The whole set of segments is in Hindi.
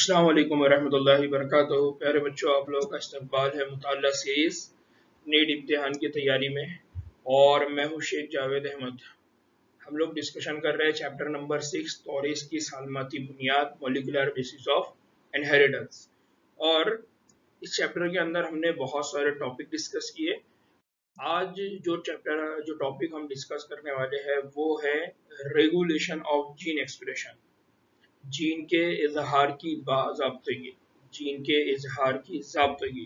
अस्सलाम वालेकुम वरहमतुल्लाहि वबरकातुहू। प्यारे बच्चों, आप लोगों का इस्तकबाल है मुताल्ला सीरीज नीट इम्तिहान की तैयारी में। और मैं हूँ शेख जावेद अहमद। हम लोग डिस्कशन कर रहे हैं चैप्टर नंबर 6 तौरीस की सालमाती बुनियाद, मॉलिक्यूलर बेसिस ऑफ इनहेरिटेंस। और इस चैप्टर के अंदर हमने बहुत सारे टॉपिक डिस्कस किए। आज जो टॉपिक हम डिस्कस करने वाले हैं वो है regulation of gene expression, gene के इजहार की बाज़ाब्तगी, जीन के इजहार की ज़ाब्तगी।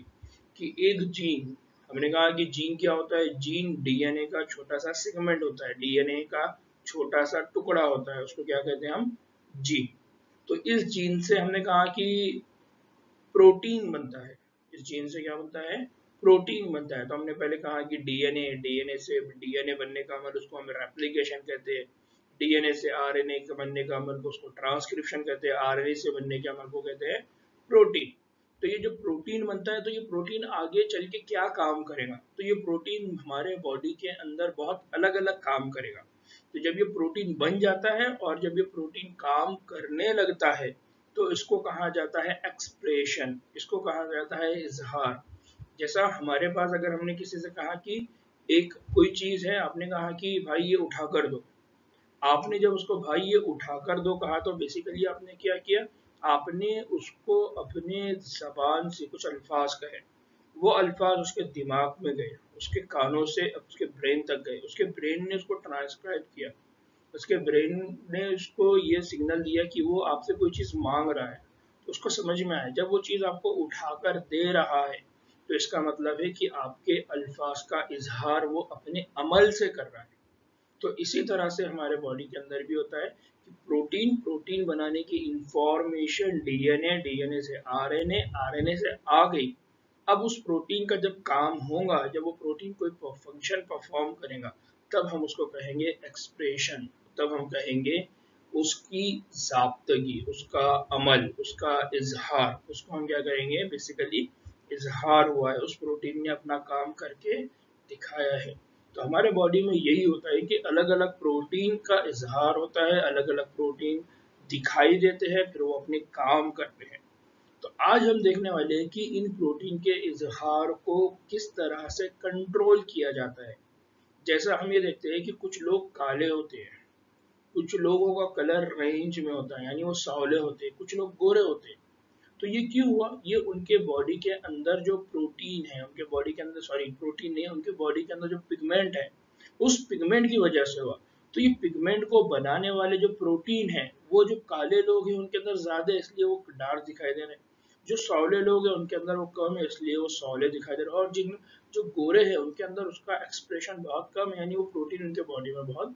कि एक जीन, हमने कहा कि जीन क्या होता है? जीन डीएनए का छोटा सा सेगमेंट होता है, डीएनए का छोटा सा टुकड़ा होता है, उसको क्या कहते हैं हम? जीन। तो इस जीन से हमने कहा कि प्रोटीन बनता है। इस जीन से क्या बनता है? प्रोटीन बनता है। तो हमने पहले कहा कि डीएनए से डीएनए बनने का अमल, उसको हम रेप्लिकेशन कहते हैं। डीएनए से आरएनए के बनने का अमल को उसको ट्रांसक्रिप्शन कहते हैं। आरएनए से बनने के अमल को कहते हैं प्रोटीन। तो ये जो प्रोटीन बनता है, तो ये प्रोटीन आगे चल के क्या काम करेगा? तो ये प्रोटीन हमारे बॉडी के अंदर बहुत अलग अलग काम करेगा। तो जब ये प्रोटीन बन जाता है और जब ये प्रोटीन काम करने लगता है, तो इसको कहा जाता है एक्सप्रेशन, इसको कहा जाता है इजहार। जैसा हमारे पास अगर हमने किसी से कहा कि एक कोई चीज है, आपने कहा कि भाई ये उठा कर दो। आपने जब उसको भाई ये उठा कर दो कहा, तो बेसिकली आपने क्या किया? आपने उसको अपने जबान से कुछ अल्फाज कहे, वो अल्फाज उसके दिमाग में गए, उसके कानों से उसके ब्रेन तक गए, उसके ब्रेन ने उसको ट्रांसक्राइब किया, उसके ब्रेन ने उसको ये सिग्नल दिया कि वो आपसे कोई चीज मांग रहा है, तो उसको समझ में आया। जब वो चीज आपको उठाकर दे रहा है, तो इसका मतलब है कि आपके अल्फाज का इजहार वो अपने अमल से कर रहा है। तो इसी तरह से हमारे बॉडी के अंदर भी होता है कि प्रोटीन बनाने की इंफॉर्मेशन डीएनए से आरएनए, आरएनए से आ गई। अब उस प्रोटीन का जब काम होगा, जब वो प्रोटीन कोई फंक्शन परफॉर्म करेगा, तब हम उसको कहेंगे एक्सप्रेशन, तब हम कहेंगे उसकी ज़ाब्तगी, उसका अमल, उसका इजहार, उसको हम क्या करेंगे? बेसिकली इजहार हुआ है, उस प्रोटीन ने अपना काम करके दिखाया है। तो हमारे बॉडी में यही होता है कि अलग अलग प्रोटीन का इजहार होता है, अलग अलग प्रोटीन दिखाई देते हैं, फिर वो अपने काम करते हैं। तो आज हम देखने वाले हैं कि इन प्रोटीन के इजहार को किस तरह से कंट्रोल किया जाता है। जैसा हम ये देखते हैं कि कुछ लोग काले होते हैं, कुछ लोगों का कलर रेंज में होता है, यानी वो सावले होते हैं, कुछ लोग गोरे होते हैं। तो ये क्यों हुआ? ये उनके बॉडी के अंदर जो प्रोटीन है, उनके बॉडी के अंदर, सॉरी प्रोटीन नहीं, उनके बॉडी के अंदर जो पिगमेंट है, उस पिगमेंट की वजह से हुआ। तो ये पिगमेंट को बनाने वाले जो प्रोटीन है, वो जो काले लोग हैं उनके अंदर ज्यादा है, इसलिए वो डार्क दिखाई दे रहे हैं। जो सावले लोग हैं उनके अंदर वो कम है, इसलिए वो सावले दिखाई दे रहे हैं। और जिन जो गोरे हैं उनके अंदर उसका एक्सप्रेशन बहुत कम है, यानी वो प्रोटीन उनके बॉडी में बहुत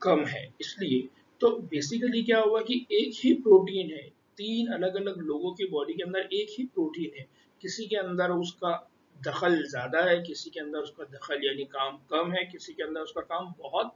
कम है, इसलिए। तो बेसिकली क्या हुआ कि एक ही प्रोटीन है, तीन अलग अलग लोगों की बॉडी के अंदर एक ही प्रोटीन है, किसी के अंदर उसका दखल ज्यादा है, किसी के अंदर उसका दखल यानी काम कम है, किसी के अंदर उसका काम बहुत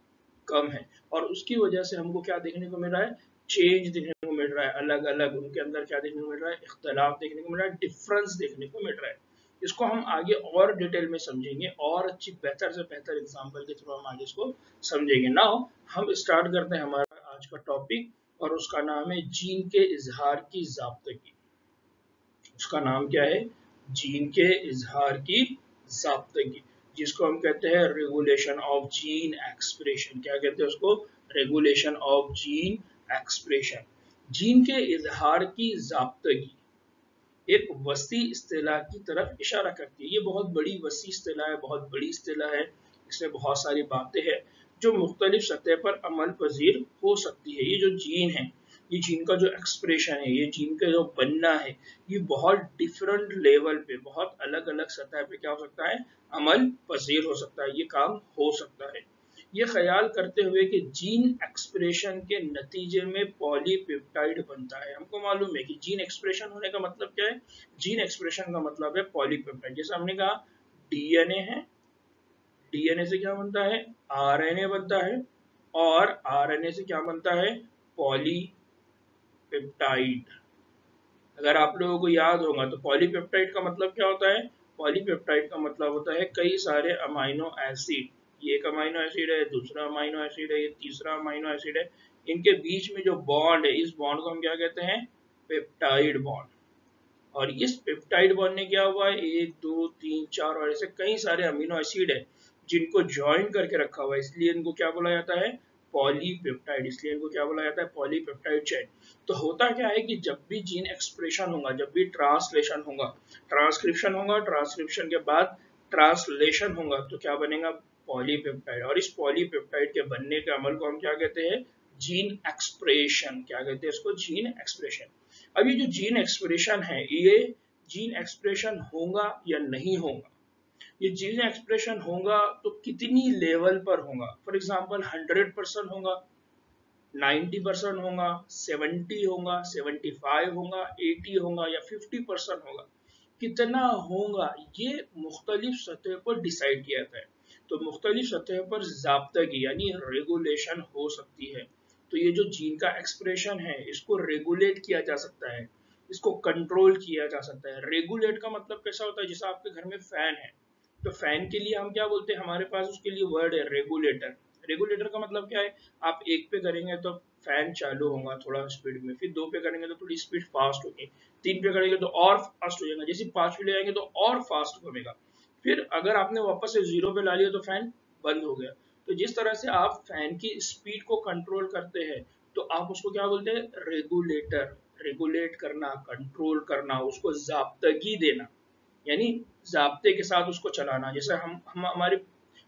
कम है। और उसकी वजह से हमको क्या देखने को मिल रहा है? चेंज देखने को मिल रहा है, अलग अलग उनके अंदर क्या देखने को मिल रहा है? इख्तलाफ देखने को मिल रहा है, डिफरेंस देखने को मिल रहा है। इसको हम आगे और डिटेल में समझेंगे, और अच्छी बेहतर से बेहतर एग्जाम्पल के थ्रू हम आगे इसको समझेंगे। नाउ हम स्टार्ट करते हैं हमारा आज का टॉपिक, और उसका नाम है जीन के इजहार की ज़ाब्तगी। उसका नाम क्या है? जीन के इजहार की ज़ाब्तगी, जिसको हम कहते हैं रेगुलेशन ऑफ जीन एक्सप्रेशन। क्या कहते हैं उसको? Regulation of gene expression. Gene के इजहार की ज़ाब्तगी एक वसी इस्तिलाह की तरफ इशारा करती है। ये बहुत बड़ी वसी इस्तिलाह है, बहुत बड़ी इस्तिलाह है। इसमें बहुत सारी बातें हैं जो मुख्तलिफ सतह पर अमल पजीर हो सकती है। ये जो जीन है, ये जीन का जो एक्सप्रेशन है, ये जीन का जो बनना है, ये बहुत डिफरेंट लेवल पे, बहुत अलग अलग सतह पे क्या हो सकता है? अमल पजीर हो सकता है, ये काम हो सकता है। ये ख्याल करते हुए कि जीन एक्सप्रेशन के नतीजे में पॉलीपेप्टाइड बनता है। हमको मालूम है कि जीन एक्सप्रेशन होने का मतलब क्या है? जीन एक्सप्रेशन का मतलब है पॉलीपेप्टाइड। जैसे हमने कहा डीएनए है, डीएनए से क्या बनता है? आरएनए बनता है, और आरएनए से क्या बनता है? पॉलीपेप्टाइड। अगर आप लोगों को याद होगा तो पॉलीपेप्टाइड का मतलब क्या होता है? पॉलीपेप्टाइड का मतलब होता है कई सारे अमाइनो एसिड। ये एक अमाइनो एसिड है, दूसरा अमाइनो एसिड है, ये तीसरा अमाइनो एसिड है। इनके बीच में जो बॉन्ड है, इस बॉन्ड को हम क्या कहते हैं? Peptide bond. और इस पेप्टाइड बॉन्ड ने क्या हुआ है, 1 2 3 4 और ऐसे कई सारे अमीनो एसिड है जिनको ज्वाइन करके रखा हुआ है, इसलिए इनको क्या बोला जाता है, पॉलीपेप्टाइड। इसलिए इनको क्या बोला जाता है, पॉलीपेप्टाइड चेन। तो होता क्या है कि जब भी जीन एक्सप्रेशन होगा, जब भी ट्रांसलेशन होगा, ट्रांसक्रिप्शन होगा, ट्रांसक्रिप्शन के बाद ट्रांसलेशन होगा, तो क्या बनेगा, पॉलीपेप्टाइड। और इस पॉलीपेप्टाइड के बनने के अमल को हम क्या कहते हैं, जीन एक्सप्रेशन। क्या कहते हैं इसको, जीन एक्सप्रेशन। अब ये जो जीन एक्सप्रेशन है, ये जीन एक्सप्रेशन होगा या नहीं होगा, ये जीन एक्सप्रेशन होगा तो कितनी लेवल पर होगा। फॉर एग्जांपल 100% होगा, 90% होगा, 70 होगा, 75 होगा, 80 होगा या 50% होगा, कितना होगा, ये मुख्तलिफ सतह पर डिसाइड किया जाता है। तो मुख्तलिफ सतह पर ज़ाब्तगी यानी रेगुलेशन हो सकती है। तो ये जो जीन का एक्सप्रेशन है, इसको रेगुलेट किया जा सकता है, इसको कंट्रोल किया जा सकता है। रेगुलेट का मतलब कैसा होता है, जैसे आपके घर में फैन है, तो फैन के लिए हम क्या बोलते हैं, हमारे पास उसके लिए वर्ड है रेगुलेटर। रेगुलेटर का मतलब क्या है, आप 1 पे करेंगे तो फैन चालू होगा थोड़ा स्पीड में, फिर 2 पे करेंगे तो थोड़ी स्पीड फास्ट होगी, 3 पे करेंगे तो और फास्ट हो जाएगा, जैसे 5 पे ले जाएंगे तो और फास्ट घूमेगा, फिर अगर आपने वापस से 0 पे ला लिया तो फैन बंद हो गया। तो जिस तरह से आप फैन की स्पीड को कंट्रोल करते हैं, तो आप उसको क्या बोलते हैं, रेगुलेटर। रेगुलेट करना, कंट्रोल करना, उसको ज़ाब्तगी देना, यानी ज़ाब्ते के साथ उसको चलाना। जैसे हम हमारी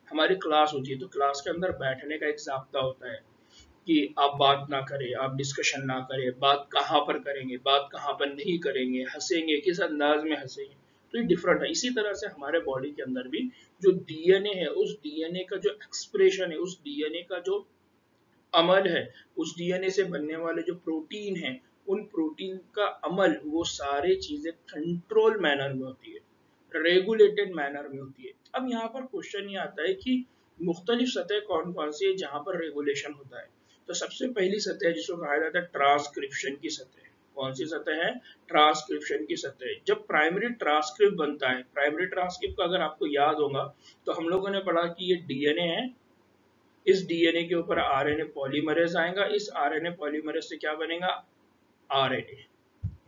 हमारी क्लास होती है, तो क्लास के अंदर बैठने का एक ज़ाब्ता होता है कि आप बात ना करें, आप डिस्कशन ना करें, बात कहाँ पर करेंगे, बात कहाँ पर नहीं करेंगे, हंसेंगे किस अंदाज में हंसेंगे। तो ये डिफरेंट है। इसी तरह से हमारे बॉडी के अंदर भी जो डीएनए है, उस डीएनए का जो एक्सप्रेशन है, उस डीएनए का जो अमल है, उस डीएनए से बनने वाले जो प्रोटीन है, उन प्रोटीन का अमल, वो सारे चीजें कंट्रोल मैनर में होती है, रेगुलेटेड मैनर में होती है। अब यहाँ पर क्वेश्चन ये आता है कि मुख्तलिफ सतह कौन कौन सी है जहाँ पर रेगुलेशन होता है। तो सबसे पहली सतह जिसको कहा जाता है ट्रांसक्रिप्शन की सतह। कौन सी सतह है, ट्रांसक्रिप्शन की सतह। जब प्राइमरी ट्रांसक्रिप्ट बनता है, प्राइमरी ट्रांसक्रिप्ट का अगर आपको याद होगा, तो हम लोगों ने पढ़ा कि ये डीएनए है, इस डीएनए के ऊपर आरएनए पॉलीमरेज आएगा, इस आरएनए पॉलीमरेज से क्या बनेगा, आरएनए।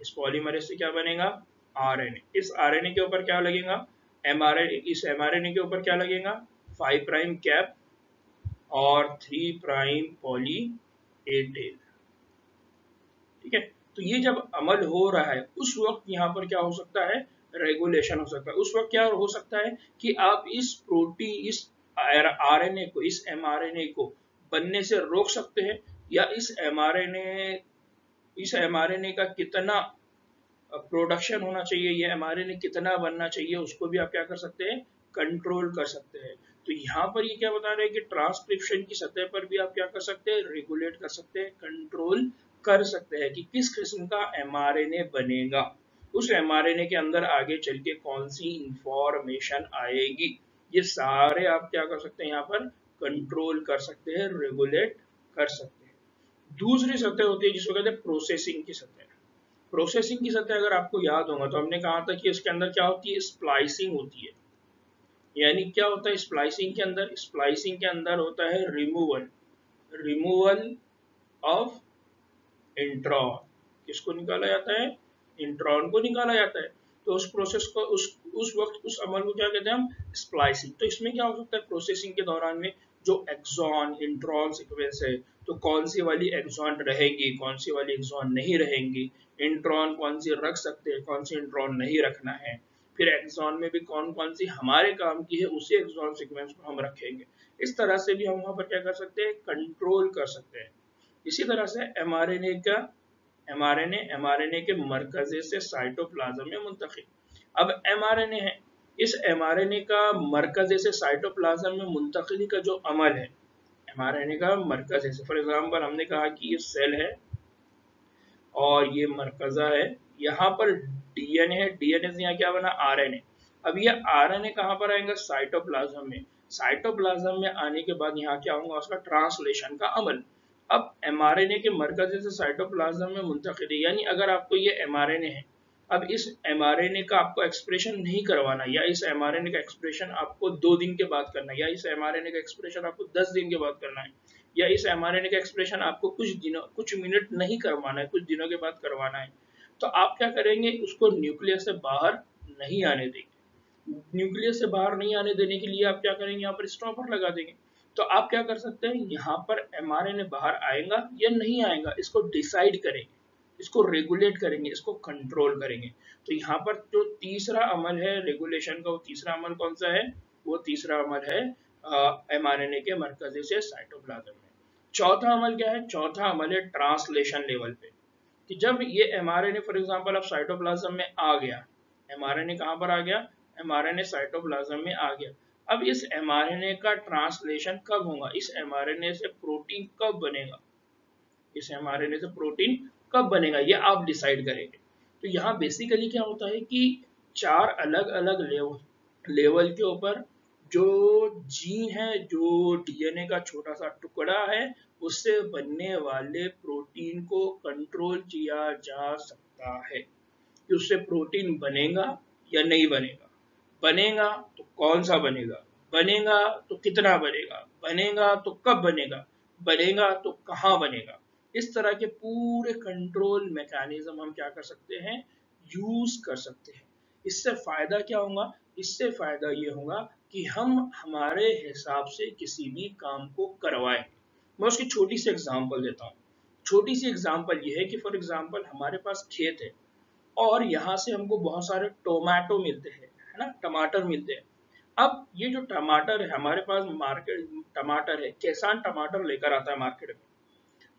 इस पॉलीमरेज से क्या बनेगा, आरएनए। इस आरएनए के ऊपर क्या लगेगा, एमआरएनए। इस एमआरएनए के ऊपर क्या लगेगा, 5 प्राइम कैप और 3 प्राइम पॉली ए टेल। ठीक है, तो ये जब अमल हो रहा है, उस वक्त यहाँ पर क्या हो सकता है, रेगुलेशन हो सकता है। उस वक्त क्या हो सकता है कि आप इस प्रोटीन, इस आरएनए को, इस एमआरएनए को बनने से रोक सकते हैं, या इस एमआरएनए का कितना प्रोडक्शन होना चाहिए, ये एमआरएनए कितना बनना चाहिए, उसको भी आप क्या कर सकते हैं, कंट्रोल कर सकते हैं। तो यहाँ पर ये क्या बता रहे हैं कि ट्रांसक्रिप्शन की सतह पर भी आप क्या कर सकते हैं, रेगुलेट कर सकते हैं, कंट्रोल कर सकते हैं कि किस किस्म का एमआरएनए बनेगा, उस एमआरएनए के अंदर आगे चल के कौन सी इंफॉर्मेशन आएगी। ये सारे आप क्या कर सकते हैं, यहाँ पर कंट्रोल कर सकते हैं, रेगुलेट कर सकते हैं। दूसरी सतह होती है जिसको कहते हैं प्रोसेसिंग की सतह। प्रोसेसिंग की सतह अगर आपको याद होगा, तो हमने कहा था कि इसके अंदर क्या होती है, स्प्लाइसिंग होती है। यानी क्या होता है स्प्लाइसिंग के अंदर, स्प्लाइसिंग के अंदर होता है रिमूवल, रिमूवल ऑफ इंट्रॉन। किसको निकाला जाता है, इंट्रॉन को निकाला जाता है। तो उस प्रोसेस को, उस वक्त उस अमल को क्या कहते हैं हम, स्प्लाइसिंग। तो इसमें क्या हो सकता है, प्रोसेसिंग के दौरान में जो एक्सॉन इंट्रॉन सीक्वेंस है, तो कौन सी वाली एक्सॉन रहेगी, कौन सी वाली एक्सॉन नहीं रहेंगी, इंट्रॉन कौन सी रख सकते हैं, कौन सी इंट्रॉन नहीं रखना है, फिर एक्सॉन में भी कौन कौन सी हमारे काम की है, उसी एक्सॉन सीक्वेंस को हम रखेंगे। इस तरह से भी हम वहां पर क्या कर सकते हैं, कंट्रोल कर सकते हैं। इसी तरह से एमआरएनए का, एमआरएनए के मरकजे से साइटोप्लाज्म में मुंतकिल। अब एमआरएनए है, इस एमआरएनए का मरकजे से साइटोप्लाज्म में मुंतकिली का जो अमल है, एमआरएनए का मरकजे से, फॉर एग्जांपल हमने कहा कि ये सेल है और ये मरकजा है, यहाँ पर डीएनए है, डीएनए से यहाँ क्या बना, आरएनए। अब ये आरएनए कहाँ पर आएगा, साइटोप्लाज्म में। साइटोप्लाज्म में आने के बाद यहाँ क्या होगा, उसका ट्रांसलेशन का अमल। अब एमआरएनए के मरकज से साइटोप्लाज्म में मुंतकिल, यानी अगर आपको ये एमआरएनए है, अब इस एमआरएनए का आपको एक्सप्रेशन नहीं करवाना, या इस एमआरएनए का एक्सप्रेशन आपको 2 दिन के बाद करना है, या इस एमआरएनए का एक्सप्रेशन आपको 10 दिन के बाद करना है, या इस एमआरएनए का एक्सप्रेशन आपको कुछ मिनट नहीं करवाना है, कुछ दिनों के बाद करवाना है, तो आप क्या करेंगे, उसको न्यूक्लियस से बाहर नहीं आने देंगे। न्यूक्लियस से बाहर नहीं आने देने के लिए आप क्या करेंगे, यहाँ पर स्टॉपर लगा देंगे। तो आप क्या कर सकते हैं, यहाँ पर mRNA बाहर आएगा या नहीं आएगा, इसको डिसाइड करेंगे, इसको रेगुलेट करेंगे, इसको कंट्रोल करेंगे। तो यहाँ पर जो तीसरा अमल है रेगुलेशन का, वो तीसरा अमल कौन सा है, वो तीसरा अमल है mRNA के मरकजी से साइटोप्लाज्म में। चौथा अमल क्या है, चौथा अमल है ट्रांसलेशन लेवल पे, कि जब ये mRNA फॉर एग्जांपल अब साइटोप्लाज्म में आ गया, mRNA कहाँ पर आ गया, mRNA साइटोप्लाज्म में आ गया। अब इस mRNA का ट्रांसलेशन कब होगा, इस mRNA से प्रोटीन कब बनेगा, इस mRNA से प्रोटीन कब बनेगा, ये आप डिसाइड करेंगे। तो यहाँ बेसिकली क्या होता है कि चार अलग अलग लेवल के ऊपर जो जीन है, जो डीएनए का छोटा सा टुकड़ा है, उससे बनने वाले प्रोटीन को कंट्रोल किया जा सकता है कि उससे प्रोटीन बनेगा या नहीं बनेगा। बनेगा तो कौन सा बनेगा, बनेगा तो कितना बनेगा, बनेगा तो कब बनेगा, बनेगा तो कहाँ बनेगा। इस तरह के पूरे कंट्रोल मैकेनिज्म हम क्या कर सकते हैं, यूज कर सकते हैं। इससे फायदा क्या होगा, इससे फायदा ये होगा कि हम हमारे हिसाब से किसी भी काम को करवाएं। मैं उसकी छोटी सी एग्जांपल देता हूँ। छोटी सी एग्जांपल ये है कि फॉर एग्जांपल हमारे पास खेत है और यहाँ से हमको बहुत सारे टोमेटो मिलते हैं, है ना, टमाटर मिलते हैं। अब ये जो टमाटर है हमारे पास, मार्केट टमाटर है, किसान टमाटर लेकर आता है मार्केट में।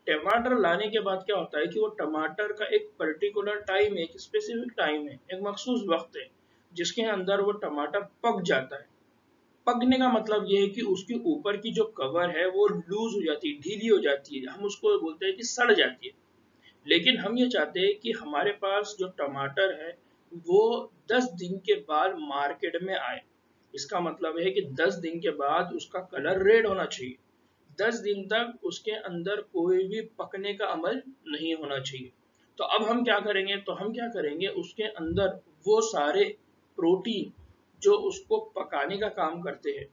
टमाटर लाने के बाद क्या होता है कि वो टमाटर का एक पर्टिकुलर टाइम है, एक स्पेसिफिक टाइम है, एक मखसूस वक्त है जिसके अंदर वो टमाटर पक जाता है। पकने का मतलब ये है कि उसके ऊपर की जो कवर है वो लूज हो जाती है, ढीली हो जाती है, हम उसको बोलते हैं कि सड़ जाती है। लेकिन हम ये चाहते हैं कि हमारे पास जो टमाटर है वो 10 दिन के बाद मार्केट में आए। इसका मतलब है कि 10 दिन के बाद उसका कलर रेड होना चाहिए, 10 दिन तक उसके अंदर कोई भी पकने का अमल नहीं होना चाहिए। तो अब हम क्या करेंगे, तो हम क्या करेंगे, उसके अंदर वो सारे प्रोटीन जो उसको पकाने का काम करते हैं,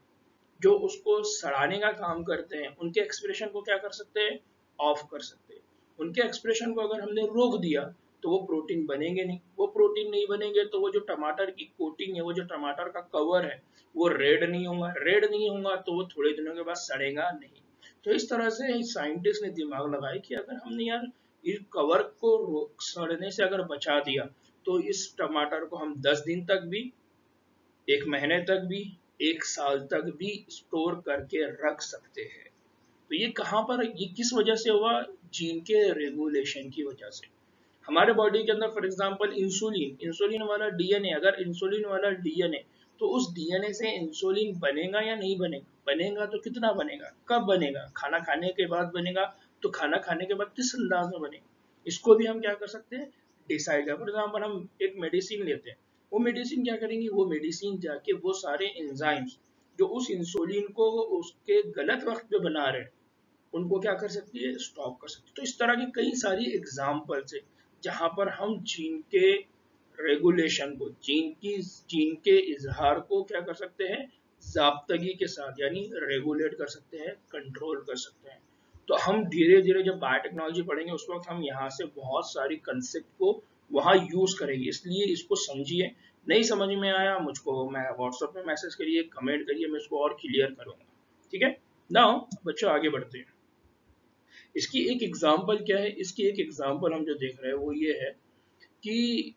जो उसको सड़ाने का काम करते हैं, उनके एक्सप्रेशन को क्या कर सकते हैं, ऑफ कर सकते हैं। उनके एक्सप्रेशन को अगर हमने रोक दिया तो वो प्रोटीन बनेंगे नहीं, वो प्रोटीन नहीं बनेंगे तो वो जो टमाटर की कोटिंग है, वो जो टमाटर का कवर है, वो रेड नहीं होगा, रेड नहीं होगा तो वो थोड़े दिनों के बाद सड़ेगा नहीं। तो इस तरह से साइंटिस्ट ने दिमाग लगाया कि अगर हमने यार इस कवर को सड़ने से अगर बचा दिया तो इस टमाटर को हम 10 दिन तक भी, 1 महीने तक भी, 1 साल तक भी स्टोर करके रख सकते हैं। तो ये कहाँ पर, ये किस वजह से हुआ, जीन के रेगुलेशन की वजह से। हमारे बॉडी के अंदर फॉर एग्जांपल इंसुलिन, इंसुलिन वाला डीएनए, अगर इंसुलिन वाला डीएनए, तो उस डीएनए से इंसुलिन बनेगा या नहीं बनेगा, बनेगा तो कितना बनेगा, कब बनेगा, खाना खाने के बाद बनेगा, तो खाना खाने के बाद किस अंदाज में बनेगा, इसको भी हम क्या कर सकते हैं, डिसाइड कर। फॉर एग्जाम्पल हम एक मेडिसिन लेते हैं, वो मेडिसिन क्या करेंगी, वो मेडिसिन जाके वो सारे एंजाइम्स जो उस इंसुलिन को उसके गलत वक्त पे बना रहे हैं, उनको क्या कर सकती है, स्टॉप कर सकती है। तो इस तरह की कई सारी एग्जाम्पल्स है जहां पर हम जीन के रेगुलेशन को, जीन के इजहार को क्या कर सकते हैं, जाब्तगी के साथ यानी रेगुलेट कर सकते हैं, कंट्रोल कर सकते हैं। तो हम धीरे धीरे जब बायोटेक्नोलॉजी पढ़ेंगे उस वक्त हम यहाँ से बहुत सारी कंसेप्ट को वहाँ यूज करेंगे, इसलिए इसको समझिए। नहीं समझ में आया मुझको मैं व्हाट्सएप में मैसेज करिए, कमेंट करिए, मैं इसको और क्लियर करूंगा। ठीक है, नाउ बच्चों आगे बढ़ते हैं। इसकी एक एग्जाम्पल क्या है, इसकी एक एग्जाम्पल हम जो देख रहे हैं वो ये है कि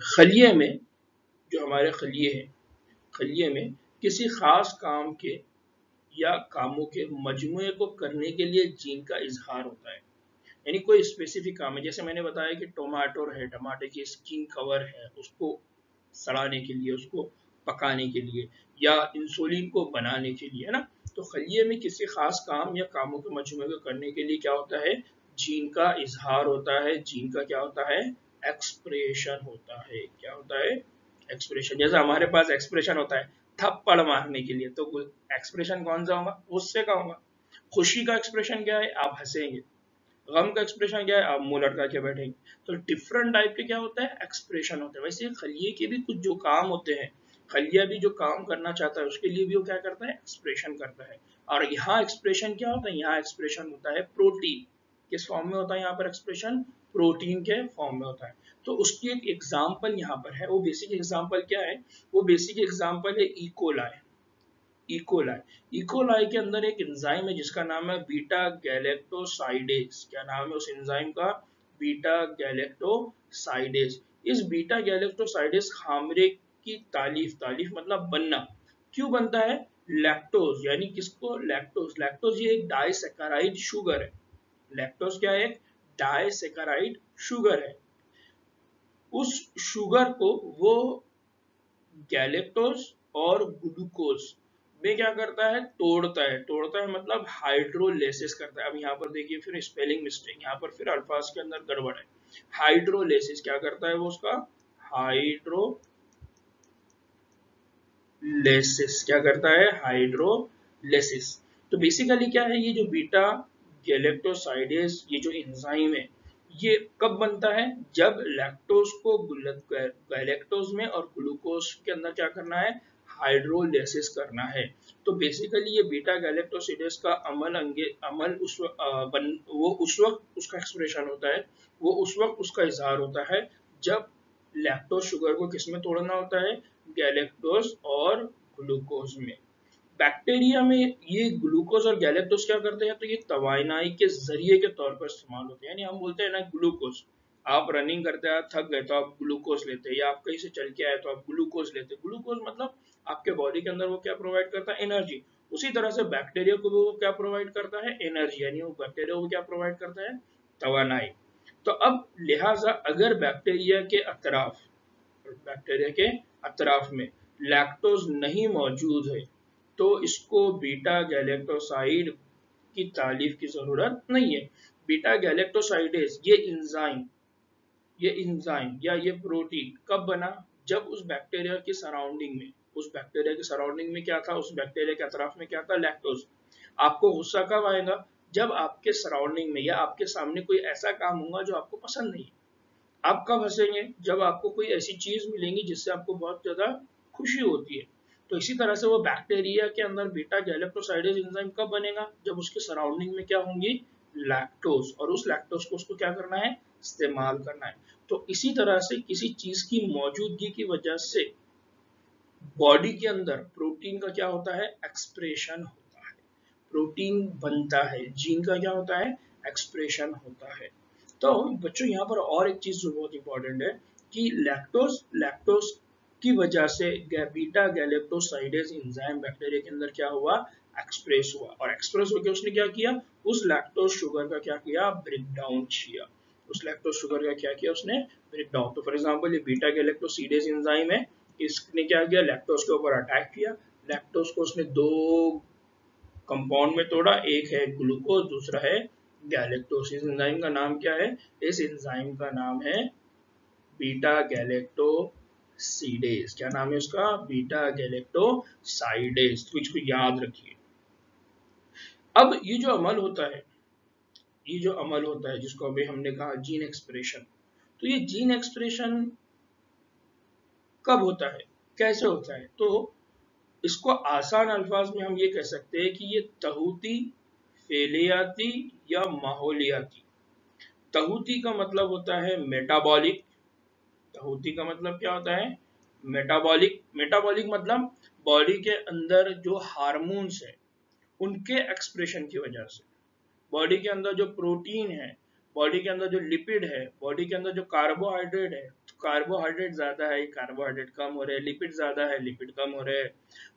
खलिए में, जो हमारे खलिए हैं, खलिए में किसी खास काम के या कामों के मजमूए को करने के लिए जीन का इजहार होता है। यानी कोई स्पेसिफिक काम है, जैसे मैंने बताया कि टमाटो है, टमाटर की स्किन कवर है, उसको सड़ाने के लिए, उसको पकाने के लिए, या इंसुलिन को बनाने के लिए, है ना। तो खलिए में किसी खास काम या कामों के मजमूए को करने के लिए क्या होता है, जीन का इजहार होता है। जीन का क्या होता है, एक्सप्रेशन होता है। क्या होता है, एक्सप्रेशन। जैसे हमारे पास एक्सप्रेशन होता है थप्पड़ मारने के लिए, तो एक्सप्रेशन कौन सा होगा, गुस्से का होगा। खुशी का एक्सप्रेशन क्या है, आप हंसेंगे। गम का एक्सप्रेशन क्या है, आप मुंह लटका के बैठेंगे। तो डिफरेंट टाइप के क्या होता है, एक्सप्रेशन होते हैं। वैसे खलिए के भी कुछ जो काम होते हैं, खलिया भी जो काम करना चाहता है उसके लिए भी वो क्या करता है, एक्सप्रेशन करता है। और यहाँ एक्सप्रेशन क्या होता है, यहाँ एक्सप्रेशन होता है प्रोटीन। किस फॉर्म में होता है यहाँ पर एक्सप्रेशन, प्रोटीन के फॉर्म में होता है। तो उसकी एक एग्जाम्पल यहाँ पर है। वो बेसिक एग्जाम्पल क्या है, वो बेसिक एग्जाम्पल है इकोलाई। इकोलाई के अंदर एक एंजाइम है जिसका नाम है बीटा गैलेक्टोसाइडेज। क्या नाम है उस एंजाइम का, बीटा गैलेक्टोसाइडेज। इस बीटा गैलेक्टोसाइडेज खामरे की तालीफ, तालीफ मतलब बनना, क्यों बनता है, लैक्टोज, यानी किसको, लैक्टोज। लैक्टोज ये एक डाइसैकेराइड शुगर है। लैक्टोज क्या है, एक डाइसैकेराइड शुगर है। उस शुगर को वो गैलेक्टोज और ग्लूकोज में क्या करता है, तोड़ता है। तोड़ता है मतलब हाइड्रोलेसिस करता है। अब यहाँ पर देखिए फिर स्पेलिंग मिस्टेक, यहाँ पर फिर अल्फाज के अंदर गड़बड़ है। हाइड्रोलेसिस क्या करता है वो, उसका हाइड्रोलेसिस क्या करता है, हाइड्रोलेसिस। तो बेसिकली क्या है, ये जो बीटा गैलेक्टोसाइडेज, ये जो एंजाइम है, ये कब बनता है, जब लैक्टोज को गैलेक्टोज में और ग्लूकोज के अंदर क्या करना है, हाइड्रोलेसिस करना है। तो बेसिकली ये बीटा गैलेक्टोसिडेज का अमल वो उस वक्त उसका एक्सप्रेशन होता है, वो उस वक्त उसका इजहार होता है जब लैक्टोज शुगर को किसमें तोड़ना होता है, गैलेक्टोज और ग्लूकोज में। बैक्टीरिया में ये ग्लूकोज और गैलेक्टोज क्या करते हैं, तो ये तवानाई के जरिए के तौर पर इस्तेमाल होते हैं। यानी हम बोलते हैं ना ग्लूकोज, आप रनिंग करते हैं, आप थक गए तो आप ग्लूकोज लेते हैं, या आप कहीं से चल के आए तो आप ग्लूकोज लेते हैं। ग्लूकोज मतलब आपके बॉडी के अंदर वो क्या प्रोवाइड करता है, एनर्जी। उसी तरह से बैक्टीरिया को वो क्या प्रोवाइड करता है, एनर्जी। यानी वो बैक्टीरिया को क्या प्रोवाइड करता है, तवानाई। तो अब लिहाजा अगर बैक्टीरिया के अतराफ में लैक्टोज नहीं मौजूद है, तो इसको बीटा गैलेक्टोसाइड की तालीफ की जरूरत नहीं है। बीटा गैलेक्टोसाइडेज ये इंजाइम या ये प्रोटीन कब बना, जब उस बैक्टीरिया की सराउंडिंग में, क्या था, उस बैक्टीरिया के अतराफ में क्या था, लैक्टोज। आपको गुस्सा कब आएगा, जब आपके सराउंडिंग में या आपके सामने कोई ऐसा काम होगा जो आपको पसंद नहीं है। आप कब हंसेंगे, जब आपको कोई ऐसी चीज मिलेंगी जिससे आपको बहुत ज्यादा खुशी होती है। तो इसी तरह से वो बैक्टीरिया के अंदर बीटा गैलेक्टोसाइडेज एंजाइम कब बनेगा, जब उसके सराउंडिंग में क्या होंगी, लैक्टोज, और उस लैक्टोज को उसको क्या करना है, इस्तेमाल करना है। तो इसी तरह से किसी चीज की मौजूदगी की वजह से बॉडी के अंदर प्रोटीन का क्या होता है, एक्सप्रेशन होता है, प्रोटीन बनता है। जीन का क्या होता है, एक्सप्रेशन होता है। तो बच्चों यहाँ पर और एक चीज जो बहुत इंपॉर्टेंट है कि लैक्टोज की वजह से बीटा गैलेक्टोसाइडेज एंजाइम बैक्टीरिया के अंदर क्या हुआ, एक्सप्रेस हुआ, और एक्सप्रेस होकर उसने क्या किया, उस लैक्टोज शुगर का क्या किया, ब्रेक डाउन किया। उस लैक्टोज शुगर का क्या किया उसने, ब्रेक डाउन। तो फॉर एग्जांपल ये बीटा गैलेक्टोसिडेज एंजाइम है, इसने क्या किया, लैक्टोज के ऊपर अटैक किया। लैक्टोज को उसने दो कंपाउंड में तोड़ा, एक है ग्लूकोज, दूसरा है गैलेक्टोज। इस एंजाइम का नाम क्या है, इस एंजाइम का नाम है बीटा गैलेक्टोसिडेज। क्या नाम है उसका, बीटा गैलेक्टोसाइडेज। तो इसको याद रखिए। अब ये जो अमल होता है जिसको अभी हमने कहा जीन एक्सप्रेशन, तो ये जीन एक्सप्रेशन कब होता है, कैसे होता है, तो इसको आसान अल्फाज में हम ये कह सकते हैं कि ये तहूती, फेलियाती या माहौलियाती। तहूती का मतलब होता है मेटाबॉलिक। तहूती का मतलब क्या होता है, मेटाबॉलिक। मेटाबॉलिक मतलब बॉडी के अंदर जो हार्मोन्स है उनके एक्सप्रेशन की वजह से, बॉडी के अंदर जो प्रोटीन है, बॉडी के अंदर जो लिपिड है, बॉडी के अंदर जो कार्बोहाइड्रेट है, कार्बोहाइड्रेट ज्यादा है, कार्बोहाइड्रेट कम हो रहे हैं, लिपिड ज्यादा है, लिपिड कम हो रहे हैं,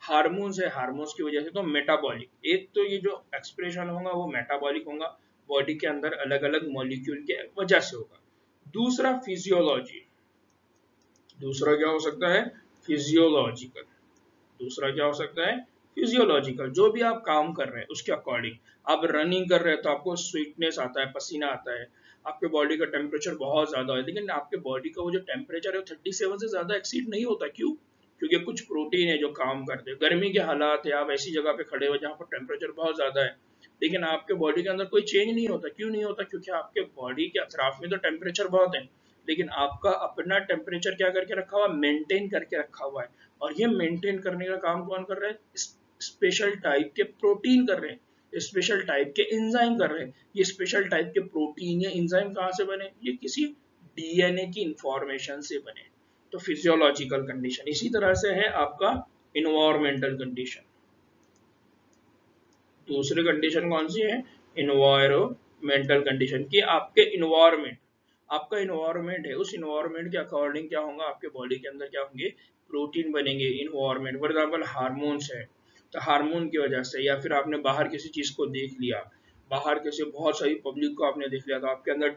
हार्मोन्स है, हार्मोन्स की वजह से तो मेटाबॉलिक, एक तो ये जो एक्सप्रेशन होगा वो मेटाबॉलिक होगा, बॉडी के अंदर अलग अलग मॉलिक्यूल के वजह से होगा। दूसरा फिजियोलॉजी, दूसरा क्या हो सकता है, फिजियोलॉजिकल, दूसरा क्या हो सकता है, फिजियोलॉजिकल, जो भी आप काम कर रहे हैं उसके अकॉर्डिंग, आप रनिंग कर रहे हैं तो आपको स्वीटनेस आता है, पसीना आता है, आपके बॉडी का टेम्परेचर बहुत ज्यादा है, लेकिन आपके बॉडी का वो जो टेम्परेचर है वो 37 से ज्यादा एक्सीड नहीं होता, क्यों? क्योंकि कुछ प्रोटीन है जो काम करते हैं। गर्मी के हालात है, आप ऐसी जगह पे खड़े हो जहाँ पर टेम्परेचर बहुत ज्यादा है, लेकिन आपके बॉडी के अंदर कोई चेंज नहीं होता, क्यों नहीं होता? क्योंकि आपके बॉडी के अतराफ में तो टेम्परेचर बहुत है, लेकिन आपका अपना टेम्परेचर क्या करके रखा हुआ है, मेंटेन करके रखा हुआ है। और ये मेंटेन करने का काम कौन कर रहा है? स्पेशल टाइप के प्रोटीन कर रहे हैं, स्पेशल टाइप के एंजाइम कर रहे हैं। ये स्पेशल टाइप के प्रोटीन या एंजाइम कहाँ से बने? ये किसी डीएनए की इंफॉर्मेशन से बने। तो फिजियोलॉजिकल कंडीशन। इसी तरह से है आपका इन्वायरमेंटल कंडीशन। दूसरी कंडीशन कौन सी है? इन्वायरमेंटल कंडीशन, कि आपके इन्वायरमेंट, आपका इन्वायरमेंट है, उस इन्वायरमेंट के अकॉर्डिंग क्या होगा, आपके बॉडी के अंदर क्या होंगे, प्रोटीन बनेंगे। इन्वायरमेंट फॉर एग्जाम्पल हार्मोन्स है, तो हार्मोन की वजह से, या फिर आपने बाहर किसी चीज को देख लिया, बाहर किसी बहुत सारी पब्लिक को आपने देख लिया, तो आपके अंदर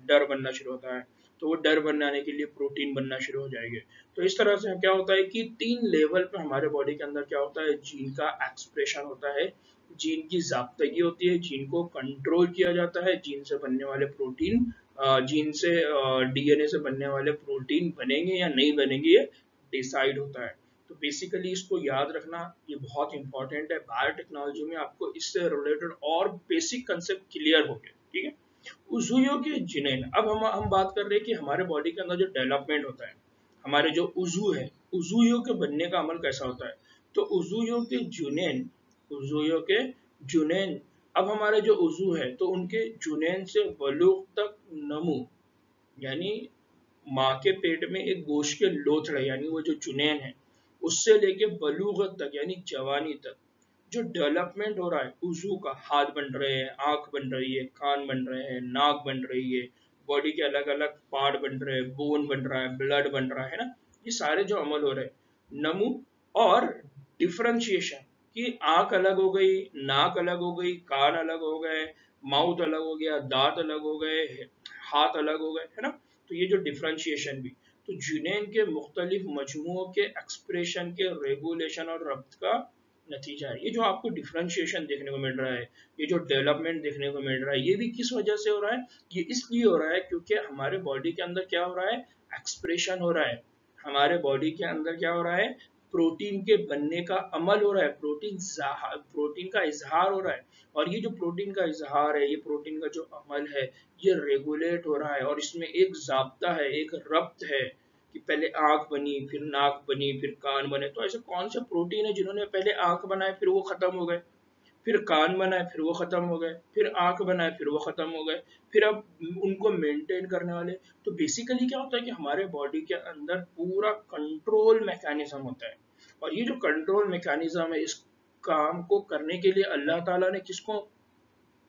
डर बनना शुरू होता है, तो वो डर बनाने के लिए प्रोटीन बनना शुरू हो जाएंगे। तो इस तरह से क्या होता है कि 3 लेवल पे हमारे बॉडी के अंदर क्या होता है, जीन का एक्सप्रेशन होता है, जीन की ज़ाब्तगी होती है, जीन को कंट्रोल किया जाता है, जीन से बनने वाले प्रोटीन, जीन से डीएनए से बनने वाले प्रोटीन बनेंगे या नहीं बनेंगे ये डिसाइड होता है। तो बेसिकली इसको याद रखना ये बहुत इंपॉर्टेंट है। बायोटेक्नोलॉजी में आपको इससे रिलेटेड और बेसिक कंसेप्ट क्लियर हो गए, ठीक है। उजुइयों के जिनेन, अब हम बात कर रहे हैं कि हमारे बॉडी के अंदर जो डेवलपमेंट होता है, हमारे जो उजू है, उजुइयों के बनने का अमल कैसा होता है? तो उजुइयों के जुनेन, उजुइयों के जुनेन, अब हमारे जो उजू है तो उनके जुनेन से बलूग तक नमू, यानी माँ के पेट में एक गोश्त के लोथड़े, यानी वो जो जुनैन है, उससे लेके बलूगत तक यानी जवानी तक जो डेवलपमेंट हो रहा है उजू का, हाथ बन रहे हैं, आंख बन रही है, कान बन रहे हैं, नाक बन रही है, बॉडी के अलग अलग पार्ट बन रहे हैं, बोन बन रहा है, ब्लड बन रहा है ना, ये सारे जो अमल हो रहे हैं नमू और डिफरेंशिएशन, कि आंख अलग हो गई, नाक अलग हो गई, कान अलग हो गए, माउथ अलग हो गया, दांत अलग हो गए, हाथ अलग हो गए, है ना। तो ये जो डिफरेंशिएशन भी, तो जुनैन के मुख्तलिफ मजमुओं के एक्सप्रेशन के रेगुलेशन और रब्त का नतीजा है। ये जो आपको डिफरेंशिएशन देखने को मिल रहा है, ये जो डेवलपमेंट देखने को मिल रहा है, ये भी किस वजह से हो रहा है? ये इसलिए हो रहा है क्योंकि हमारे बॉडी के अंदर क्या हो रहा है, एक्सप्रेशन हो रहा है। हमारे बॉडी के अंदर क्या हो रहा है, प्रोटीन के बनने का अमल हो रहा है, प्रोटीन का इजहार हो रहा है। और ये जो प्रोटीन का इजहार है, ये प्रोटीन का जो अमल है, ये रेगुलेट हो रहा है, और इसमें एक जाब्ता है, एक रब्त है, कि पहले आंख बनी, फिर नाक बनी, फिर कान बने। तो ऐसे कौन से प्रोटीन है जिन्होंने पहले आंख बनाए फिर वो खत्म हो गए, फिर कान बनाए फिर वो खत्म हो गए, फिर आंख बनाए फिर वो खत्म हो गए, फिर अब उनको मेंटेन करने वाले। तो बेसिकली क्या होता है कि हमारे बॉडी के अंदर पूरा कंट्रोल मैकेनिज्म होता है, और ये जो कंट्रोल मैकेनिज्म है, इस काम को करने के लिए अल्लाह ताला ने किसको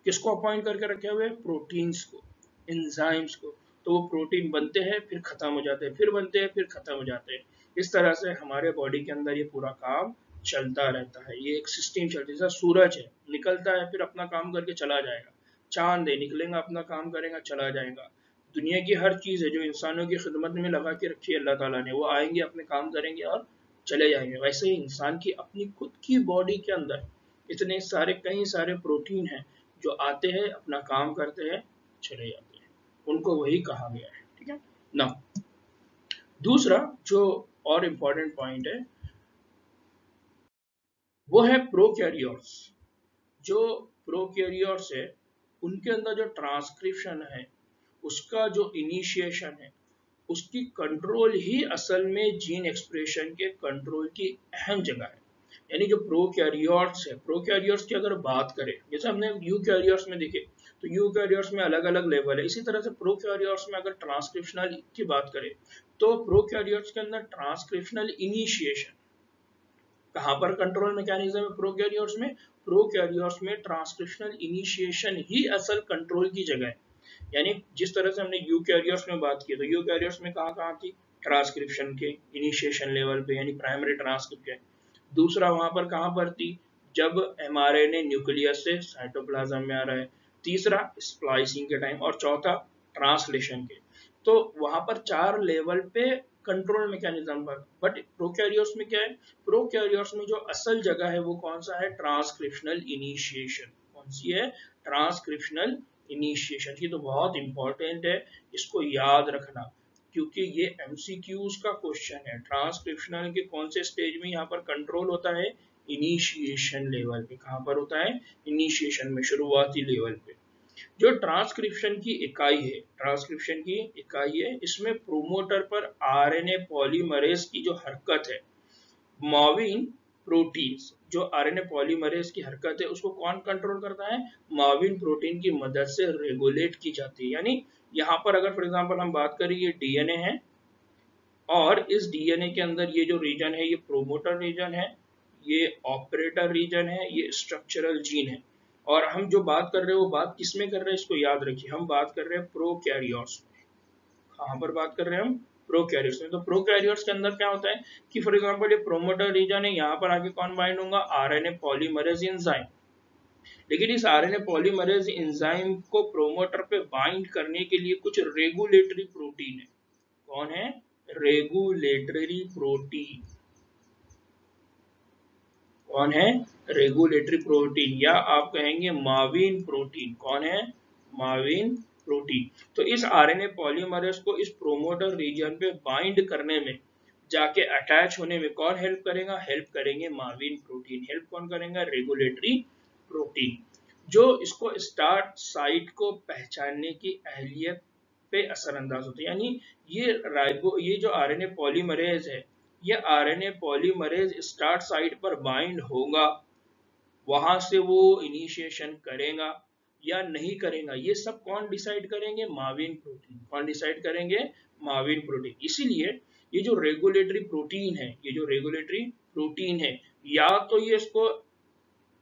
किसको अपॉइंट करके रखे हुए? प्रोटीन्स को, एंजाइम्स को। तो वो प्रोटीन बनते हैं फिर खत्म हो जाते हैं, फिर बनते हैं फिर खत्म हो जाते हैं। इस तरह से हमारे बॉडी के अंदर ये पूरा काम चलता रहता है। ये एक सिस्टम चलती है, जैसा सूरज है, निकलता है फिर अपना काम करके चला जाएगा, चांद है, निकलेगा अपना काम करेगा चला जाएगा। दुनिया की हर चीज है जो इंसानों की खिदमत में लगा के रखी है अल्लाह ताला ने, वो आएंगे अपने काम करेंगे और चले जाएंगे। वैसे ही इंसान की अपनी खुद की बॉडी के अंदर इतने सारे कई सारे प्रोटीन हैं जो आते हैं, अपना काम करते हैं, चले जाते हैं, उनको वही कहा गया है, ठीक है ना। दूसरा जो और इम्पोर्टेंट पॉइंट है वो है प्रोकैरियोट्स। जो प्रोकैरियोट्स है उनके अंदर जो ट्रांसक्रिप्शन है, उसका जो इनिशिएशन है, उसकी कंट्रोल ही असल में जीन एक्सप्रेशन के कंट्रोल की अहम जगह है। यानी जो प्रोकैरियोट्स है, प्रोकैरियोट्स की अगर बात करें, जैसे हमने यूकैरियोट्स में देखे, तो यूकैरियोट्स में अलग अलग लेवल है, इसी तरह से प्रोकैरियोट्स में अगर ट्रांसक्रिप्शनल की बात करें, तो प्रोकैरियोट्स के अंदर ट्रांसक्रिप्शनल इनिशिएशन कहाँ पर कंट्रोल मैकेनिज्म है? प्रोकैरियोट्स में। प्रोकैरियोट्स में ट्रांसक्रिप्शनल इनिशिएशन ही असल कंट्रोल की जगह है। यानी जिस तरह से हमने यूकैरियोट्स में बात की, तो यूकैरियोट्स में कहाँ थी, ट्रांसक्रिप्शन के इनिशिएशन लेवल पे, यानी प्राइमरी ट्रांसक्रिप्शन। दूसरा वहां पर कहाँ पर थी, जब mRNA न्यूक्लियस से साइटोप्लाज्म में आ रहा है। तीसरा स्प्लाइसिंग के टाइम, और चौथा ट्रांसलेशन के। तो वहां पर 4 लेवल पे कंट्रोल मैकेनिज्म पर। बट प्रोकैरियोट्स में क्या है, प्रोकैरियोट्स में जो असल जगह है वो कौन सा है, ट्रांसक्रिप्शनल इनिशिएशन। कौन सी है, ट्रांसक्रिप्शनल इनिशिएशन। की तो बहुत इंपॉर्टेंट है, इसको याद रखना, क्योंकि ये एमसीक्यूज का क्वेश्चन है। ट्रांसक्रिप्शनल के कौन से स्टेज में यहाँ पर कंट्रोल होता है, इनिशिएशन लेवल पे। कहाँ पर होता है, इनिशिएशन में, शुरुआती लेवल पे। जो ट्रांसक्रिप्शन की इकाई है, ट्रांसक्रिप्शन की इकाई है, इसमें प्रोमोटर पर आरएनए पॉलीमरेज की जो हरकत है, माविन प्रोटीन, जो आरएनए पॉलीमरेज की हरकत है उसको कौन कंट्रोल करता है, माविन प्रोटीन की मदद से रेगुलेट की जाती है। यानी यहाँ पर अगर फॉर एग्जांपल हम बात करें, ये डीएनए है, और इस डीएनए के अंदर ये जो रीजन है ये प्रोमोटर रीजन है, ये ऑपरेटर रीजन है, ये स्ट्रक्चरल जीन है। और हम जो बात कर रहे हैं वो बात किस में कर रहे हैं, इसको याद रखिए, हम बात कर रहे हैं प्रोकैरियोट्स में। कहाँ पर बात कर रहे हैं हम, प्रोकैरियोट्स में। तो प्रोकैरियोट्स के अंदर क्या होता है कि फॉर एग्जांपल ये प्रोमोटर रीजन है, यहाँ पर आगे कौन बाइंड होगा, आरएनए पॉलीमरेज एंजाइम। लेकिन इस आरएनए पॉलीमरेज एंजाइम को प्रोमोटर पे बाइंड करने के लिए कुछ रेगुलेटरी प्रोटीन है। कौन है, रेगुलेटरी प्रोटीन। कौन है, रेगुलेटरी प्रोटीन, या आप कहेंगे माविन प्रोटीन। कौन है, माविन प्रोटीन। तो इस आरएनए पॉलीमरेज को इस प्रोमोटर रीजन पे बाइंड करने में, जाके अटैच होने में कौन हेल्प करेगा, हेल्प करेंगे माविन प्रोटीन। हेल्प कौन करेगा, रेगुलेटरी प्रोटीन, जो इसको स्टार्ट साइट को पहचानने की अहलियत पे असरअंदाज होते हैं। यानी ये जो आरएनए पॉलीमरेज है, ये आरएनए पॉलीमरेज स्टार्ट साइट पर बाइंड होगा, वहां से वो इनिशिएशन करेगा या नहीं करेगा, ये सब कौन डिसाइड करेंगे, माविन प्रोटीन। कौन डिसाइड करेंगे, माविन प्रोटीन। इसीलिए ये जो रेगुलेटरी प्रोटीन है, ये जो रेगुलेटरी प्रोटीन है, या तो ये इसको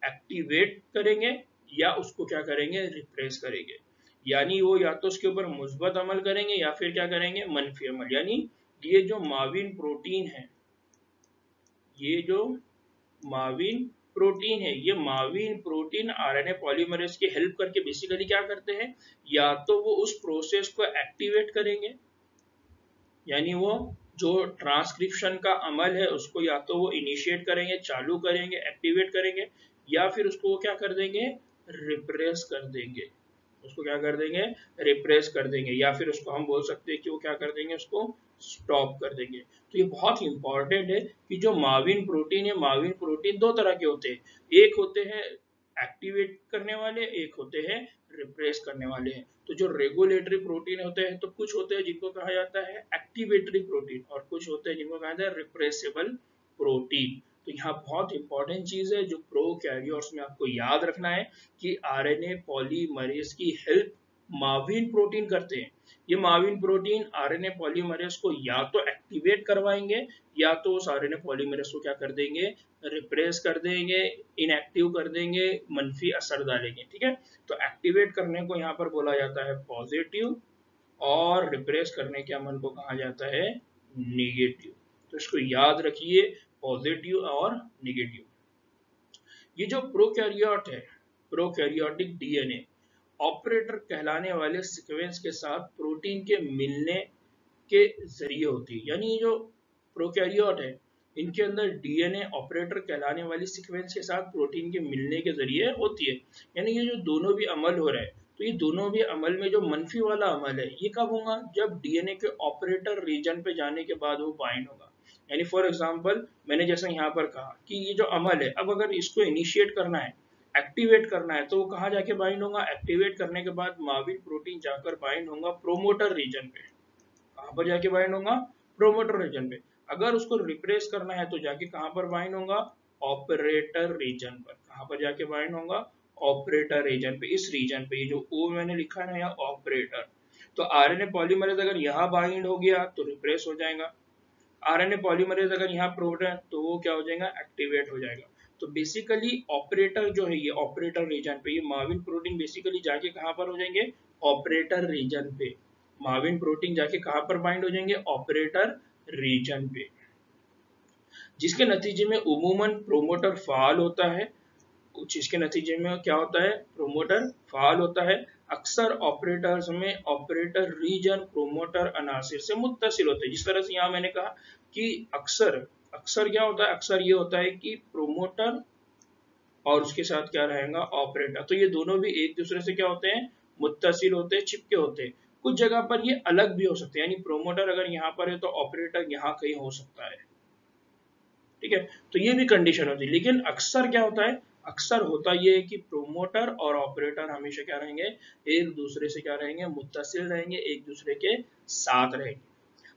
एक्टिवेट करेंगे या उसको क्या करेंगे, रिप्रेस करेंगे। यानी वो या तो उसके ऊपर मुस्बत अमल करेंगे या फिर क्या करेंगे, मनफी अमल। यानी ये जो माविन प्रोटीन है, ये जो माविन प्रोटीन है, ये माविन प्रोटीन आरएनए पॉलीमरेज की हेल्प करके बेसिकली क्या करते हैं, या तो वो उस प्रोसेस को एक्टिवेट करेंगे, यानी वो जो ट्रांसक्रिप्शन का अमल है उसको या तो वो इनिशिएट करेंगे, चालू करेंगे, एक्टिवेट करेंगे, या फिर उसको वो क्या कर देंगे, रिप्रेस कर देंगे। उसको क्या कर देंगे, रिप्रेस कर देंगे, या फिर उसको हम बोल सकते हैं कि वो क्या कर देंगे, उसको स्टॉप कर देंगे। तो ये बहुत इंपॉर्टेंट है कि जो माविन प्रोटीन है, माविन प्रोटीन दो तरह के होते हैं, एक होते हैं एक्टिवेट करने वाले, एक होते हैं रिप्रेस करने वाले हैं। तो जो रेगुलेटरी प्रोटीन होते हैं, तो कुछ होते हैं जिनको कहा जाता है एक्टिवेटरी प्रोटीन, और कुछ होते हैं जिनको कहा जाता है रिप्रेसेबल प्रोटीन। तो यहाँ बहुत इंपॉर्टेंट चीज है जो प्रोकैरियोट्स में आपको याद रखना है कि आरएनए पॉलीमरेज की हेल्प माविन प्रोटीन करते हैं। ये माविन प्रोटीन आरएनए पॉलीमरेज को या तो एक्टिवेट करवाएंगे, या तो उस आरएनए पॉलीमरेज को क्या कर देंगे, रिप्रेस कर देंगे, इनएक्टिव कर देंगे, मनफी असर डालेंगे। ठीक है, तो एक्टिवेट करने को यहाँ पर बोला जाता है पॉजिटिव, और रिप्रेस करने के अमल को कहा जाता है निगेटिव। तो इसको याद रखिए, पॉजिटिव और निगेटिव। ये जो प्रोकैरियोट है, प्रोकैरियोटिक डीएनए ऑपरेटर कहलाने वाले सीक्वेंस के साथ प्रोटीन के मिलने के जरिए होती है। यानी ये जो प्रोकैरियोट है, इनके अंदर डीएनए ऑपरेटर कहलाने वाली सीक्वेंस के साथ प्रोटीन के मिलने के जरिए होती है। यानी ये जो दोनों भी अमल हो रहा है, तो ये दोनों भी अमल में जो मनफी वाला अमल है, ये कब होगा, जब डीएनए के ऑपरेटर रीजन पे जाने के बाद वो बाइंड होगा। यानी फॉर एग्जांपल मैंने जैसे यहाँ पर कहा कि ये जो अमल है, अब अगर इसको इनिशिएट करना है, एक्टिवेट करना है, तो वो कहाँ जाके बाइंड होगा, एक्टिवेट करने के बाद माविन प्रोटीन जाकर बाइंड होगा प्रोमोटर रीजन पे। कहाँ पर जाके बाइंड होगा, प्रोमोटर रीजन पे। अगर उसको रिप्रेस करना है तो जाके कहाँ पर बाइंड होगा, ऑपरेटर रीजन पर। कहाँ पर जाके बाइंड होगा, ऑपरेटर रीजन पे। इस रीजन पे, ये जो ओ मैंने लिखा है ना यहाँ, ऑपरेटर। तो आरएनए पॉलीमरेज अगर यहाँ बाइंड हो गया तो रिप्रेस हो जाएगा, आरएनए पॉलीमरेज अगर यहाँ प्रोमोटर है तो वो क्या हो जाएगा, एक्टिवेट हो जाएगा। तो बेसिकली ऑपरेटर जो है, ये ऑपरेटर रीजन पे, ये माविन प्रोटीन बेसिकली जाके कहाँ पर हो जाएंगे, ऑपरेटर रीजन पे। माविन प्रोटीन जाके कहां पर बाइंड हो जाएंगे? ऑपरेटर रीजन पे, जिसके नतीजे में उमूमन प्रोमोटर फाल होता है। जिसके नतीजे में क्या होता है? प्रोमोटर फाल होता है। अक्सर ऑपरेटर्स में ऑपरेटर रीजन प्रोमोटर अनासिर से मुत्तसिल होते हैं। जिस तरह से यहाँ मैंने कहा कि अक्सर अक्सर क्या होता है? अक्सर ये होता है कि प्रोमोटर और उसके साथ क्या रहेगा? ऑपरेटर। तो ये दोनों भी एक दूसरे से क्या होते हैं? मुत्तसिल होते हैं, चिपके होते हैं। कुछ जगह पर ये अलग भी हो सकते हैं, यानी प्रोमोटर अगर यहाँ पर है तो ऑपरेटर यहाँ कहीं हो सकता है, ठीक है। तो ये भी कंडीशन होती है, लेकिन अक्सर क्या होता है? अक्सर होता ये है कि प्रोमोटर और ऑपरेटर हमेशा क्या रहेंगे? एक दूसरे से क्या रहेंगे? मुत्तसिल रहेंगे, एक दूसरे के साथ रहेंगे।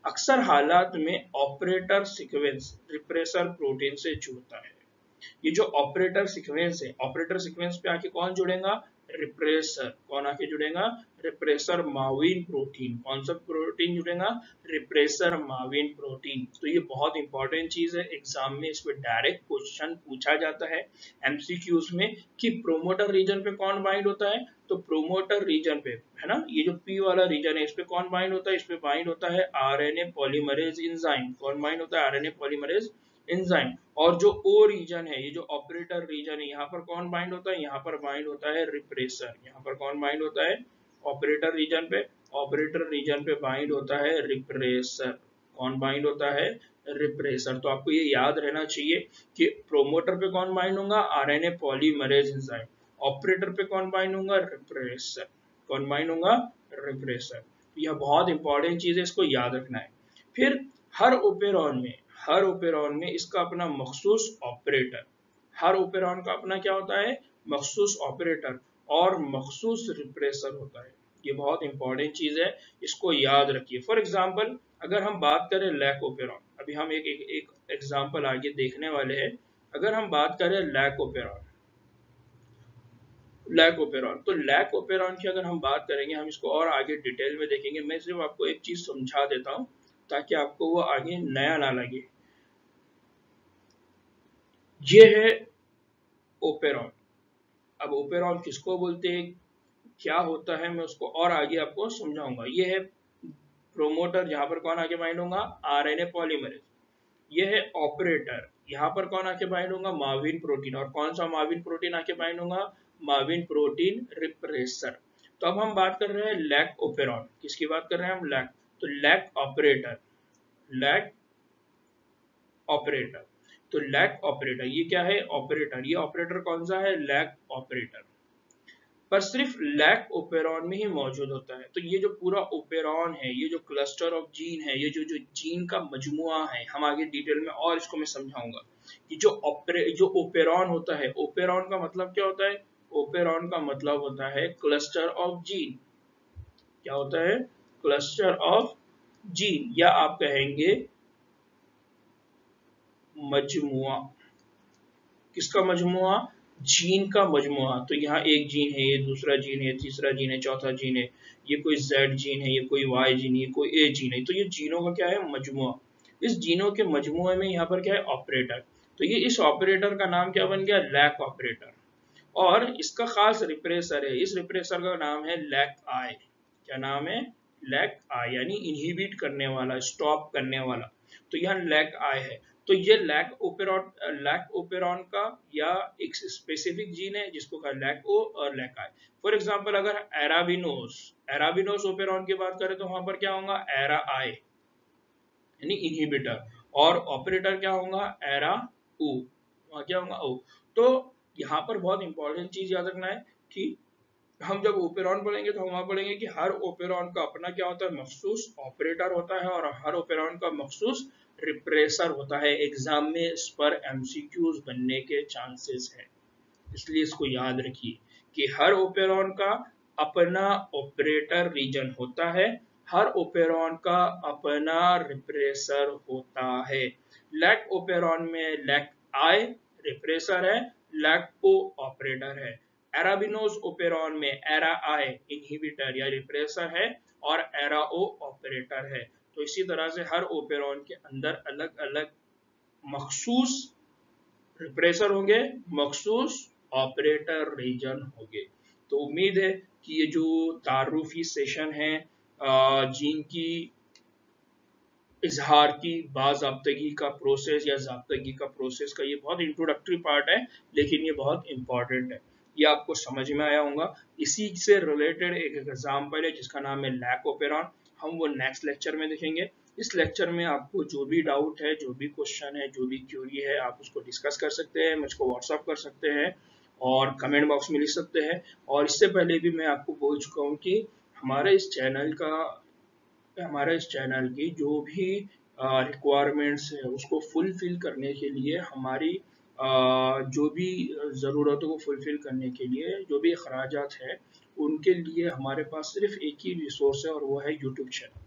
अक्सर हालात में ऑपरेटर सीक्वेंस रिप्रेसर प्रोटीन से जुड़ता है। ये जो ऑपरेटर सीक्वेंस है, ऑपरेटर सीक्वेंस पे आके कौन जुड़ेगा? रिप्रेसर। कौन आके जुड़ेगा? रिप्रेसर माविन प्रोटीन। कौन सा प्रोटीन जुड़ेगा? रिप्रेसर माविन प्रोटीन। तो ये बहुत इंपॉर्टेंट चीज है, एग्जाम में इस पे डायरेक्ट क्वेश्चन पूछा जाता है एमसीक्यूज में कि प्रोमोटर रीजन पे कौन बाइंड होता है? तो प्रोमोटर रीजन पे, है ना, ये जो पी वाला रीजन है, इस पे कौन बाइंड होता है? इस पे बाइंड होता है आरएनए पॉलीमरेज एंजाइम। कौन बाइंड होता है? RNA polymerase enzyme. और जो ओ रीजन है, ये जो ऑपरेटर रीजन है, यहाँ पर कौन बाइंड होता है? यहाँ पर बाइंड होता है रिप्रेसर। यहाँ पर कौन बाइंड होता है? ऑपरेटर रीजन पे। ऑपरेटर रीजन पे बाइंड होता है रिप्रेसर। कौन बाइंड होता है? रिप्रेसर। तो आपको ये याद रहना चाहिए कि प्रोमोटर पे कौन बाइंड होगा? RNA polymerase enzyme. ऑपरेटर पे कौन बाइंड होगा? रिप्रेसर। कौन बाइंड होगा? रिप्रेसर। यह बहुत इंपॉर्टेंट चीज है, इसको याद रखना है। फिर हर ओपेरॉन में इसका अपना मखसूस ऑपरेटर, हर ओपेरॉन का अपना क्या होता है? मखसूस ऑपरेटर और मखसूस रिप्रेसर होता है। ये बहुत इंपॉर्टेंट चीज है, इसको याद रखिए। फॉर एग्जाम्पल अगर हम बात करें लैक ओपेरॉन, अभी हम एक एग्जाम्पल आगे देखने वाले हैं। अगर हम बात करें लैक ओपेरॉन, तो लैक ओपेरॉन की अगर हम बात करेंगे, हम इसको और आगे डिटेल में देखेंगे। मैं सिर्फ आपको एक चीज समझा देता हूँ ताकि आपको वो आगे नया ना लगे। ये है ओपेरॉन। अब ओपेरॉन किसको बोलते हैं, क्या होता है, मैं उसको और आगे आपको समझाऊंगा। ये है प्रोमोटर, जहां पर कौन आके बाइंड होगा? RNA polymerase. ये है ऑपरेटर, यहाँ पर कौन आके बाइंड होगा? माविन प्रोटीन। और कौन सा माविन प्रोटीन आके बाइंड होगा? Mauvin protein repressor. तो अब हम बात कर रहे हैं लैक ओपेरॉन। किसकी बात कर रहे हैं हम? लैक। तो लैक ऑपरेटर, लैक ऑपरेटर। तो लैक ऑपरेटर ये क्या है? ऑपरेटर। ये ऑपरेटर कौन सा है? लैक ऑपरेटर। पर सिर्फ लैक ओपेरॉन में ही मौजूद होता है। तो ये जो पूरा ओपेरॉन है, ये जो क्लस्टर ऑफ जीन है, ये जो जीन का मजमुआ है, हम आगे डिटेल में और इसको मैं समझाऊंगा कि जो ओपेरॉन होता है, ओपेरॉन का मतलब क्या होता है? ओपेरॉन का मतलब होता है क्लस्टर ऑफ जीन। क्या होता है? क्लस्टर ऑफ जीन, या आप कहेंगे मजमुआ। किसका मजमुआ? जीन का मजमुआ। तो यहाँ एक जीन है, ये दूसरा जीन है, तीसरा जीन है, चौथा जीन है, ये कोई Z जीन है, ये कोई Y जीन है, ये कोई A जीन है। तो ये जीनों का क्या है? मजमुआ। इस जीनों के मजमुए में यहाँ पर क्या है? ऑपरेटर। तो ये इस ऑपरेटर का नाम क्या बन गया? लैक ऑपरेटर। और इसका खास रिप्रेसर है, इस रिप्रेसर का नाम है लैक आई। क्या नाम है? लैक आई, यानी इनहिबिट करने वाला, स्टॉप करने वाला। तो यहाँ लैक आई है। तो ये लैक ओपेरॉन का या एक स्पेसिफिक जीन है जिसको कहा लैक ओ और लैक आई। फॉर एग्जांपल अगर एराबिनोस ओपेरॉन की बात करें तो वहां पर क्या होगा? एरा आई, यानी इनहिबिटर। और ऑपरेटर क्या होगा? एरा ओ, वहां क्या होगा? ओ। तो यहाँ पर बहुत इंपॉर्टेंट चीज याद रखना है कि हम जब ओपेरॉन पढ़ेंगे तो हम वहां पढ़ेंगे कि हर ओपेरॉन का अपना क्या होता है? मखसूस ऑपरेटर होता है और हर ओपेरॉन का मखसूस रिप्रेसर होता है। एग्जाम में इस पर एमसीक्यूज बनने के चांसेस है, इसलिए इसको याद रखिए कि हर ओपेरॉन का अपना ऑपरेटर रीजन होता है, हर ओपेरॉन का अपना रिप्रेसर होता है। लैक ओपेरॉन में लैक आई रिप्रेसर है, लैक ओ ऑपरेटर है। एराबिनोस ओपेरॉन में एरा आई इनहिबिटर या रिप्रेसर है और एरा ओ ऑपरेटर है। तो इसी तरह से हर ओपेरॉन के अंदर अलग अलग मखसूस रिप्रेसर होंगे, मखसूस ऑपरेटर रीजन होंगे। तो उम्मीद है कि ये जो तारुफी सेशन है जिनकी इजहार की बाज़ाब्तगी का प्रोसेस या ज़ाब्तगी का प्रोसेस का ये बहुत इंट्रोडक्टरी पार्ट है, लेकिन ये बहुत इंपॉर्टेंट है, ये आपको समझ में आया होगा। इसी से रिलेटेड एक एग्जाम्पल है जिसका नाम है लैक ओपेरॉन, हम वो नेक्स्ट लेक्चर में देखेंगे। इस लेक्चर में आपको जो भी डाउट है, जो भी क्वेश्चन है, जो भी क्यूरी है, आप उसको डिस्कस कर सकते हैं, मुझको व्हाट्सअप कर सकते हैं और कमेंट बॉक्स में लिख सकते हैं। और इससे पहले भी मैं आपको बोल चुका हूँ कि हमारे इस चैनल की जो भी रिक्वायरमेंट्स है उसको फुलफिल करने के लिए, हमारी जो भी ज़रूरतों को फुलफिल करने के लिए जो भी अखराजात है उनके लिए हमारे पास सिर्फ एक ही रिसोर्स है और वो है यूट्यूब चैनल।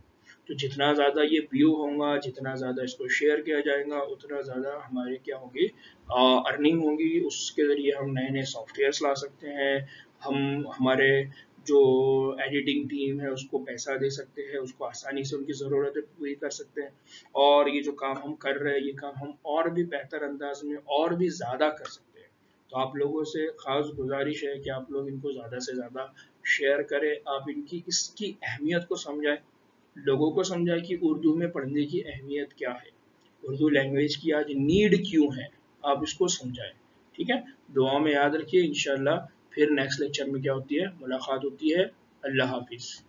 तो जितना ज़्यादा ये व्यू होगा, जितना ज़्यादा इसको शेयर किया जाएगा, उतना ज़्यादा हमारे क्या होगी, अर्निंग होगी। उसके ज़रिए हम नए नए सॉफ्टवेयर्स ला सकते हैं, हम हमारे जो एडिटिंग टीम है उसको पैसा दे सकते हैं, उसको आसानी से उनकी ज़रूरतें पूरी कर सकते हैं। और ये जो काम हम कर रहे हैं, ये काम हम और भी बेहतर अंदाज में और भी ज़्यादा कर सकते हैं। तो आप लोगों से ख़ास गुजारिश है कि आप लोग इनको ज़्यादा से ज़्यादा शेयर करें, आप इनकी इसकी अहमियत को समझाएं, लोगों को समझाएं कि उर्दू में पढ़ने की अहमियत क्या है, उर्दू लैंग्वेज की आज नीड क्यों है, आप इसको समझाएं। ठीक है, दुआ में याद रखिए। इंशाल्लाह फिर नेक्स्ट लेक्चर में क्या होती है, मुलाकात होती है। अल्लाह हाफिज़।